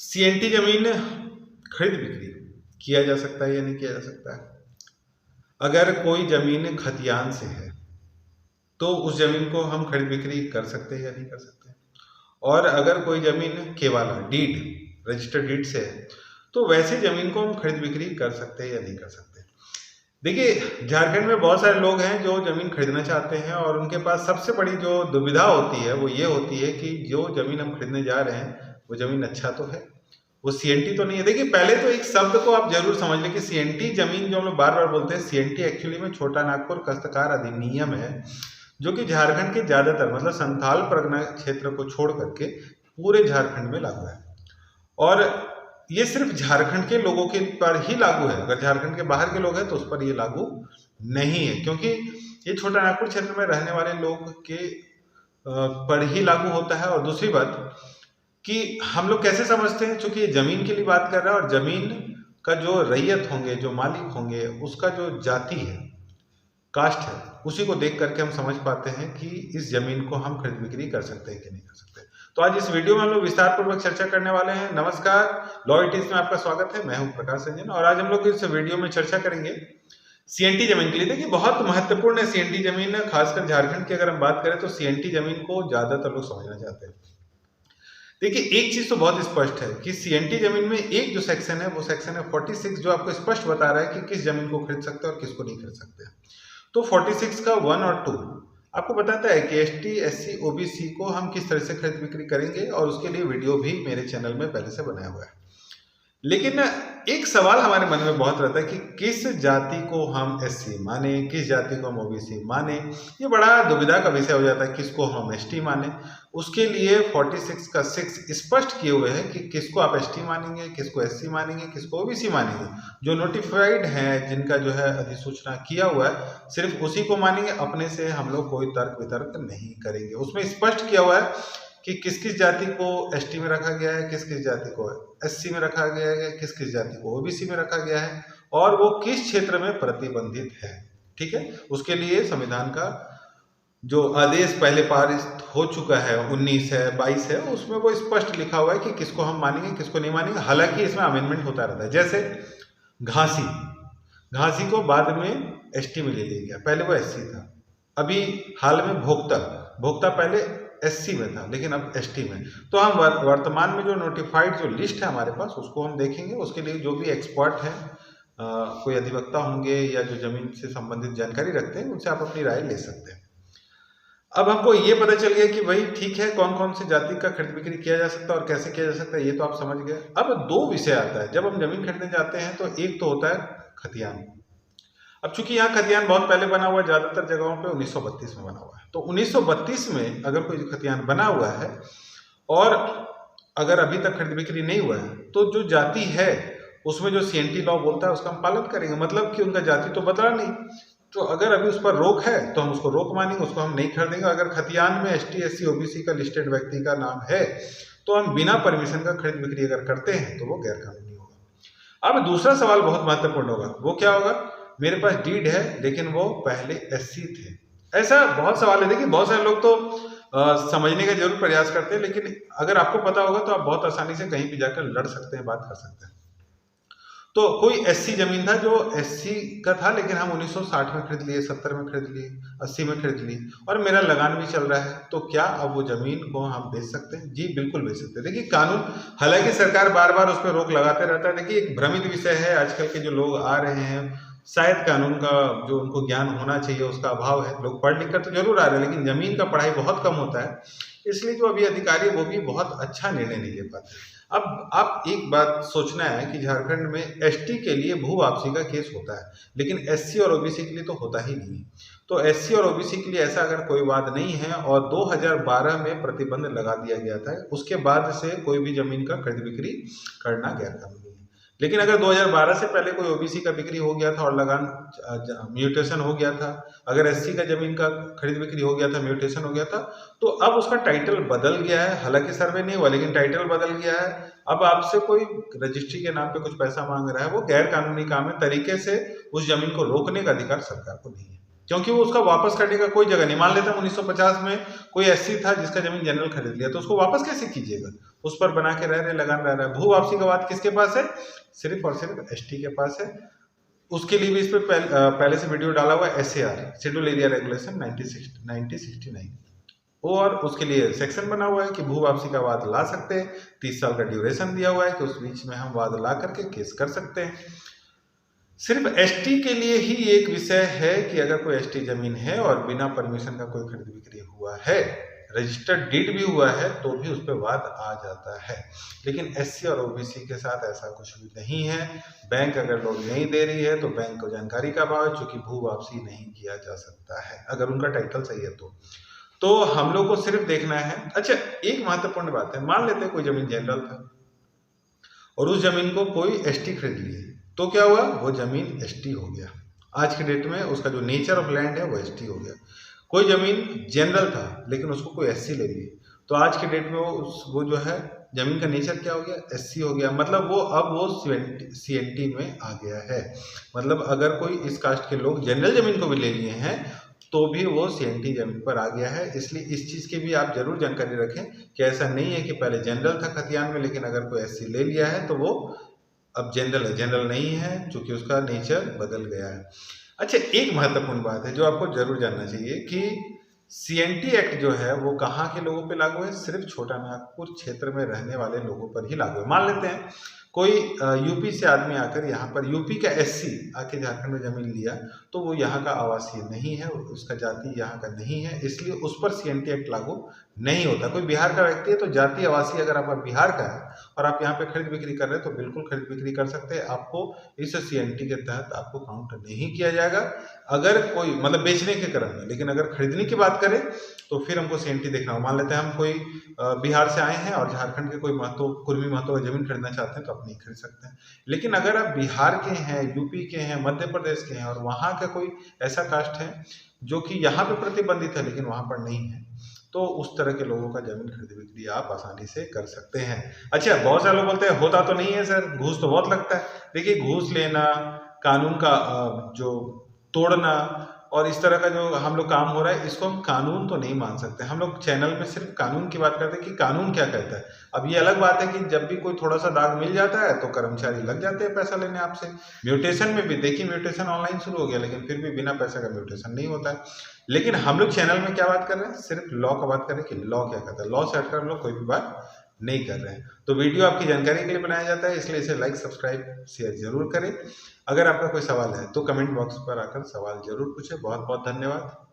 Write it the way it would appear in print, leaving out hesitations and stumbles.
CNT जमीन खरीद बिक्री किया जा सकता है या नहीं किया जा सकता है? अगर कोई जमीन खतियान से है तो उस जमीन को हम खरीद बिक्री कर सकते हैं या नहीं कर सकते? और अगर कोई जमीन केवाला डीड रजिस्टर्ड डीड से है तो वैसे जमीन को हम खरीद बिक्री कर सकते हैं या नहीं कर सकते? देखिए, झारखंड में बहुत सारे लोग हैं जो जमीन खरीदना चाहते हैं और उनके पास सबसे बड़ी जो दुविधा होती है वो ये होती है कि जो जमीन हम खरीदने जा रहे हैं वो जमीन अच्छा तो है, वो सीएनटी तो नहीं है। देखिए, पहले तो एक शब्द को आप जरूर समझ लें कि सीएनटी जमीन जो हम लोग बार बार बोलते हैं, सीएनटी एक्चुअली में छोटा नागपुर काश्तकार अधिनियम है, जो कि झारखंड के ज्यादातर मतलब संथाल परगना क्षेत्र को छोड़ करके पूरे झारखंड में लागू है। और ये सिर्फ झारखंड के लोगों के पर ही लागू है, अगर झारखंड के बाहर के लोग हैं तो उस पर ये लागू नहीं है, क्योंकि ये छोटा नागपुर क्षेत्र में रहने वाले लोग के पर ही लागू होता है। और दूसरी बात कि हम लोग कैसे समझते हैं, चूंकि ये जमीन के लिए बात कर रहा है और जमीन का जो रैयत होंगे, जो मालिक होंगे, उसका जो जाति है, कास्ट है, उसी को देख करके हम समझ पाते हैं कि इस जमीन को हम खरीद बिक्री कर सकते हैं कि नहीं कर सकते। तो आज इस वीडियो में हम लोग विस्तार पूर्वक चर्चा करने वाले हैं। नमस्कार, लॉ इट इज में आपका स्वागत है। मैं हूं प्रकाश रंजन और आज हम लोग इस वीडियो में चर्चा करेंगे सीएनटी जमीन के लिए। देखिए, बहुत महत्वपूर्ण है सीएनटी जमीन, खासकर झारखंड की अगर हम बात करें तो सीएनटी जमीन को ज्यादातर लोग समझना चाहते हैं। देखिए, एक चीज तो बहुत स्पष्ट है कि सीएनटी जमीन में एक जो सेक्शन है वो सेक्शन है 46, जो आपको स्पष्ट बता रहा है कि किस जमीन को खरीद सकते हैं और किसको नहीं खरीद सकते। तो 46 का 1 और 2 आपको बताता है कि एसटी, एससी, ओबीसी को हम किस तरह से खरीद बिक्री करेंगे, और उसके लिए वीडियो भी मेरे चैनल में पहले से बनाया हुआ है। लेकिन एक सवाल हमारे मन में बहुत रहता है कि किस जाति को हम एससी माने, किस जाति को हम ओबीसी माने। ये बड़ा दुविधा का विषय हो जाता है, किसको हम एसटी माने। उसके लिए 46 का 6 स्पष्ट किए हुए हैं कि किसको आप एसटी मानेंगे, किसको एससी मानेंगे, किसको ओबीसी मानेंगे। जो नोटिफाइड है, जिनका जो है अधिसूचना किया हुआ है, सिर्फ उसी को मानेंगे। अपने से हम लोग कोई तर्क वितर्क नहीं करेंगे। उसमें स्पष्ट किया हुआ है कि किस किस जाति को एसटी में रखा गया है, किस किस जाति को एससी में रखा गया है, किस किस जाति को ओबीसी में रखा गया है, और वो किस क्षेत्र में प्रतिबंधित है। ठीक है, उसके लिए संविधान का जो आदेश पहले पारित हो चुका है, 19 है, 22 है, उसमें वो स्पष्ट लिखा हुआ है कि किसको हम मानेंगे, किसको नहीं मानेंगे। हालांकि इसमें अमेंडमेंट होता रहता है। जैसे घासी को बाद में एसटी में ले लिया गया, पहले वो एससी था। अभी हाल में भोक्ता पहले एससी में था लेकिन अब एसटी में। तो हम वर्तमान में जो नोटिफाइड जो लिस्ट है हमारे पास, उसको हम देखेंगे। उसके लिए जो भी एक्सपर्ट हैं, कोई अधिवक्ता होंगे या जो जमीन से संबंधित जानकारी रखते हैं, उनसे आप अपनी राय ले सकते हैं। अब हमको ये पता चल गया कि भाई ठीक है, कौन कौन सी जाति का खरीद बिक्री किया जा सकता है और कैसे किया जा सकता है, ये तो आप समझ गए। अब दो विषय आता है जब हम जमीन खरीदने जाते हैं, तो एक तो होता है खतियान। अब चूंकि यहाँ खतियान बहुत पहले बना हुआ है, ज्यादातर जगहों पे 1932 में बना हुआ है। तो 1932 में अगर कोई खतियान बना हुआ है और अगर अभी तक खरीद बिक्री नहीं हुआ है, तो जो जाति है उसमें जो सीएनटी लॉ बोलता है उसका हम पालन करेंगे। मतलब कि उनका जाति तो बदला नहीं, तो अगर अभी उस पर रोक है तो हम उसको रोक मानेंगे, उसको हम नहीं खरीदेंगे। अगर खतियान में एसटी, एससी, ओबीसी का लिस्टेड व्यक्ति का नाम है तो हम बिना परमिशन का खरीद बिक्री अगर करते हैं तो वो गैर कानूनी होगा। अब दूसरा सवाल बहुत महत्वपूर्ण होगा, वो क्या होगा? मेरे पास डीड है लेकिन वो पहले एससी थे। ऐसा बहुत सवाल है। देखिए, बहुत सारे लोग तो समझने का जरूर प्रयास करते हैं, लेकिन अगर आपको पता होगा तो आप बहुत आसानी से कहीं भी जाकर लड़ सकते हैं, बात कर सकते हैं। तो कोई एससी जमीन था जो एससी का था, लेकिन हम 1960 में खरीद लिए, 70 में खरीद लिए, 80 में खरीद ली, और मेरा लगान भी चल रहा है। तो क्या अब वो जमीन को हम बेच सकते हैं? जी बिल्कुल बेच सकते हैं। देखिए, कानून, हालांकि सरकार बार बार उस पर रोक लगाते रहता है। देखिए, एक भ्रमित विषय है, आजकल के जो लोग आ रहे हैं, शायद कानून का जो उनको ज्ञान होना चाहिए उसका अभाव है। लोग पढ़ लिख कर तो जरूर आ रहे हैं, लेकिन जमीन का पढ़ाई बहुत कम होता है, इसलिए जो अभी अधिकारी वो भी बहुत अच्छा निर्णय नहीं ले पाते। अब आप एक बात सोचना है कि झारखंड में एसटी के लिए भू वापसी का केस होता है, लेकिन एससी और ओबीसी के लिए तो होता ही नहीं। तो एससी और ओबीसी के लिए ऐसा अगर कोई वाद नहीं है, और 2012 में प्रतिबंध लगा दिया गया था, उसके बाद से कोई भी जमीन का खरीद बिक्री करना गैर कानूनी है। लेकिन अगर 2012 से पहले कोई ओबीसी का बिक्री हो गया था और लगान म्यूटेशन हो गया था, अगर एससी का जमीन का खरीद बिक्री हो गया था, म्यूटेशन हो गया था, तो अब उसका टाइटल बदल गया है। हालांकि सर्वे नहीं हुआ, लेकिन टाइटल बदल गया है। अब आपसे कोई रजिस्ट्री के नाम पे कुछ पैसा मांग रहा है, वो गैर कानूनी काम है। तरीके से उस जमीन को रोकने का अधिकार सरकार को नहीं है। क्योंकि वो उसका वापस करने का कोई जगह नहीं। मान लेते हैं 1950 में कोई एससी था जिसका जमीन जनरल खरीद लिया, तो उसको वापस कैसे कीजिएगा? उस पर बना के रह रहे, लगान रह रहा है। भू वापसी का बात किसके पास है? सिर्फ और सिर्फ एसटी के पास है। उसके लिए भी इस पर पहले से वीडियो डाला हुआ है, SAR शेड्यूल एरिया रेगुलेशन 1969, और उसके लिए सेक्शन बना हुआ है कि भू वापसी का वाद ला सकते हैं। 30 साल का ड्यूरेशन दिया हुआ है कि उस बीच में हम वाद ला करके केस कर सकते हैं। सिर्फ एसटी के लिए ही एक विषय है कि अगर कोई एसटी जमीन है और बिना परमिशन का कोई खरीद बिक्री हुआ है, रजिस्टर्ड डीड भी हुआ है, तो भी उस पर वाद आ जाता है। लेकिन एससी और ओबीसी के साथ ऐसा कुछ भी नहीं है। बैंक अगर लोन नहीं दे रही है तो बैंक को जानकारी का अभाव है, चूंकि भू वापसी नहीं किया जा सकता है अगर उनका टाइटल सही है तो हम लोग को सिर्फ देखना है। अच्छा, एक महत्वपूर्ण बात है, मान लेते हैं कोई जमीन जनरल था और उस जमीन को कोई एसटी खरीद लिए, तो क्या हुआ? वो जमीन एसटी हो गया। आज के डेट में उसका जो नेचर ऑफ लैंड है वो एसटी हो गया। कोई जमीन जनरल था लेकिन उसको कोई एससी ले लिए, तो आज के डेट में वो जो है जमीन का नेचर क्या हो गया? एससी हो गया। मतलब वो अब वो सीएनटी में आ गया है। मतलब अगर कोई इस कास्ट के लोग जनरल जमीन को भी ले लिए हैं तो भी वो सीएनटी जमीन पर आ गया है। इसलिए इस चीज़ की भी आप जरूर जानकारी रखें कि ऐसा नहीं है कि पहले जनरल था खतियान में, लेकिन अगर कोई एससी ले लिया है तो वो अब जनरल है। जनरल नहीं है क्योंकि उसका नेचर बदल गया है। अच्छा, एक महत्वपूर्ण बात है जो आपको जरूर जानना चाहिए कि सीएनटी एक्ट जो है वो कहाँ के लोगों पे लागू है? सिर्फ छोटा नागपुर क्षेत्र में रहने वाले लोगों पर ही लागू है। मान लेते हैं कोई यूपी से आदमी आकर यहाँ पर, यूपी का एससी आके झारखंड में जमीन लिया, तो वो यहाँ का आवासीय नहीं है, उसका जाति यहाँ का नहीं है, इसलिए उस पर सीएनटी एक्ट लागू नहीं होता। कोई बिहार का व्यक्ति है तो जाति आवासीय अगर आपका बिहार का है और आप यहाँ पे खरीद बिक्री कर रहे हैं तो बिल्कुल खरीद बिक्री कर सकते हैं। आपको इस सीएनटी के तहत आपको काउंट नहीं किया जाएगा अगर कोई मतलब बेचने के क्रम में। लेकिन अगर खरीदने की बात करें तो फिर हमको सीएनटी देखना हो। मान लेते हैं हम कोई बिहार से आए हैं और झारखंड के कोई महतो कुर्मी महतो जमीन खरीदना चाहते हैं तो आप नहीं खरीद सकते हैं। लेकिन अगर आप बिहार के हैं, यूपी के हैं, मध्य प्रदेश के हैं और वहाँ का कोई ऐसा कास्ट है जो कि यहाँ पे प्रतिबंधित है लेकिन वहाँ पर नहीं है, तो उस तरह के लोगों का जमीन खरीद बिक्री आप आसानी से कर सकते हैं। अच्छा, बहुत सारे लोग बोलते हैं होता तो नहीं है सर, घूस तो बहुत लगता है। देखिए, घूस लेना, कानून का जो तोड़ना और इस तरह का जो हम लोग काम हो रहा है, इसको हम कानून तो नहीं मान सकते। हम लोग चैनल में सिर्फ कानून की बात करते हैं कि कानून क्या कहता है। अब ये अलग बात है कि जब भी कोई थोड़ा सा दाग मिल जाता है तो कर्मचारी लग जाते हैं पैसा लेने आपसे। म्यूटेशन में भी देखिए, म्यूटेशन ऑनलाइन शुरू हो गया लेकिन फिर भी बिना पैसे का म्यूटेशन नहीं होता है। लेकिन हम लोग चैनल में क्या बात कर रहे हैं? सिर्फ लॉ का बात कर रहे हैं कि लॉ क्या कहता है। लॉ से हटकर हम लोग कोई भी बात नहीं कर रहे हैं। तो वीडियो आपकी जानकारी के लिए बनाया जाता है, इसलिए इसे लाइक, सब्सक्राइब, शेयर जरूर करें। अगर आपका कोई सवाल है तो कमेंट बॉक्स पर आकर सवाल जरूर पूछें। बहुत बहुत धन्यवाद।